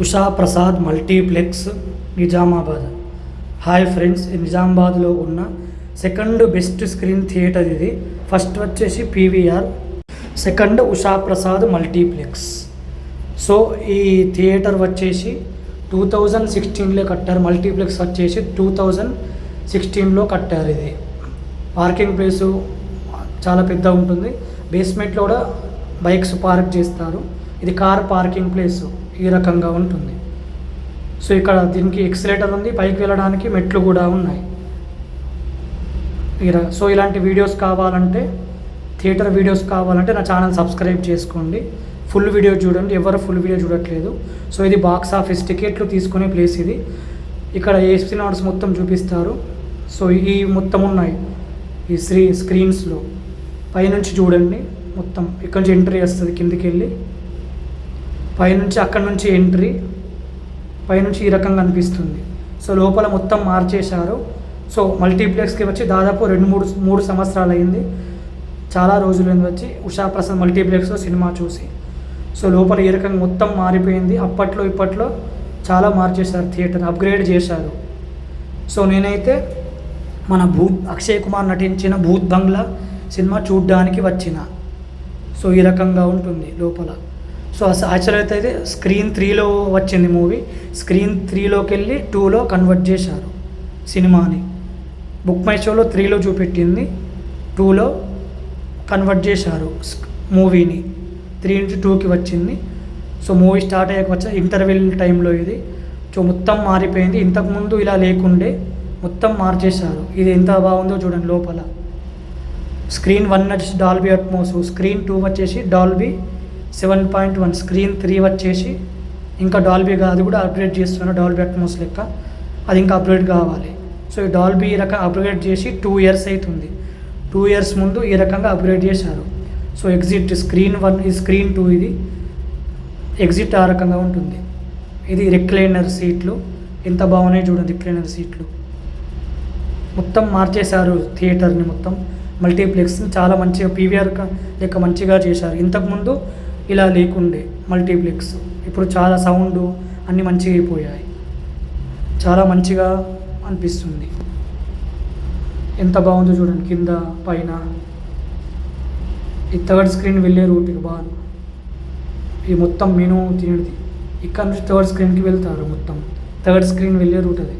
Usha Prasad multiplex Nizamabad. Hi friends, నిజామాబాద్లో ఉన్న second best screen theatre ఇది. ఫస్ట్ వచ్చేసి PVR, second Usha Prasad multiplex. So ఈ థియేటర్ వచ్చేసి 2016లో కట్టారు. మల్టీప్లెక్స్ వచ్చేసి 2016లో కట్టారు. ఇది పార్కింగ్ ప్లేసు చాలా పెద్ద ఉంటుంది. బేస్మెంట్లో కూడా బైక్స్ పార్క్ చేస్తారు. ఇది కార్ పార్కింగ్ ప్లేసు ఈ రకంగా ఉంటుంది. సో ఇక్కడ దీనికి ఎక్సిలేటర్ ఉంది, పైకి వెళ్ళడానికి మెట్లు కూడా ఉన్నాయి. సో ఇలాంటి వీడియోస్ కావాలంటే, థియేటర్ వీడియోస్ కావాలంటే నా ఛానల్ సబ్స్క్రైబ్ చేసుకోండి. ఫుల్ వీడియో చూడండి, ఎవరు ఫుల్ వీడియో చూడట్లేదు. సో ఇది బాక్స్ ఆఫీస్ టికెట్లు తీసుకునే ప్లేస్ ఇది. ఇక్కడ ఏసీ నాట్స్ మొత్తం చూపిస్తారు. సో ఈ మొత్తం ఉన్నాయి ఈ స్క్రీన్స్లో. పైనుంచి చూడండి, మొత్తం ఇక్కడ నుంచి ఎంట్రీ వస్తుంది, కిందికి వెళ్ళి పైనుంచి అక్కడ నుంచి ఎంట్రీ, పైనుంచి ఈ రకంగా అనిపిస్తుంది. సో లోపల మొత్తం మార్చేశారు. సో మల్టీప్లెక్స్కి వచ్చి దాదాపు 2-3 సంవత్సరాలు అయింది. చాలా రోజులైంది వచ్చి ఉషా ప్రసాద్ మల్టీప్లెక్స్లో సినిమా చూసి. సో లోపల ఈ రకంగా మొత్తం మారిపోయింది. అప్పట్లో ఇప్పట్లో చాలా మార్చేశారు, థియేటర్ అప్గ్రేడ్ చేశారు. సో నేనైతే మన అక్షయ్ కుమార్ నటించిన భూత్ బంగ్లా సినిమా చూడ్డానికి వచ్చిన. సో ఈ రకంగా ఉంటుంది లోపల. సో యాక్చువల్ అయితే స్క్రీన్ 3లో వచ్చింది మూవీ. స్క్రీన్ 3లోకి వెళ్ళి 2లో కన్వర్ట్ చేశారు సినిమాని. బుక్ మై షోలో 3లో చూపెట్టింది, 2లో కన్వర్ట్ చేశారు మూవీని. 3 నుంచి 2కి వచ్చింది. సో మూవీ స్టార్ట్ అయ్యాక వచ్చే ఇంటర్వెల్ టైంలో ఇది. సో మొత్తం మారిపోయింది. ఇంతకుముందు ఇలా లేకుండే, మొత్తం మార్చేశారు. ఇది ఎంత బాగుందో చూడండి లోపల. స్క్రీన్ 1 వచ్చేసి డాల్బీ అట్మోస్, స్క్రీన్ 2 వచ్చేసి డాల్బీ 7.1, స్క్రీన్ 3 వచ్చేసి ఇంకా డాల్బీగా, అది కూడా అప్గ్రేడ్ చేస్తున్నారు డాల్బీ అట్మోస్ లెక్క. అది ఇంకా అప్గ్రేడ్ కావాలి. సో ఈ డాల్బీ ఈ రకంగా అప్గ్రేడ్ చేసి 2 ఇయర్స్ అవుతుంది. 2 ఇయర్స్ ముందు ఈ రకంగా అప్గ్రేడ్ చేశారు. సో ఎగ్జిట్ స్క్రీన్ 1, ఇది స్క్రీన్ 2, ఇది ఎగ్జిట్ ఆ రకంగా ఉంటుంది. ఇది రిక్లైనర్ సీట్లు ఎంత బాగున్నాయి చూడండి. రిక్లైనర్ సీట్లు మొత్తం మార్చేశారు థియేటర్ని, మొత్తం మల్టీప్లెక్స్ని చాలా మంచిగా పీవీఆర్ లెక్క మంచిగా చేశారు. ఇంతకుముందు ఇలా లేకుండే మల్టీప్లెక్స్. ఇప్పుడు చాలా సౌండ్ అన్నీ మంచిగా అయిపోయాయి. చాలా మంచిగా అనిపిస్తుంది. ఎంత బాగుందో చూడండి, కింద పైన. ఈ థర్డ్ స్క్రీన్ వెళ్ళే రూట్కి బాగా, ఈ మొత్తం మెనూ తినేది ఇక్కడ నుంచి థర్డ్ స్క్రీన్కి వెళ్తారు. మొత్తం థర్డ్ స్క్రీన్ వెళ్ళే రూట్ అది.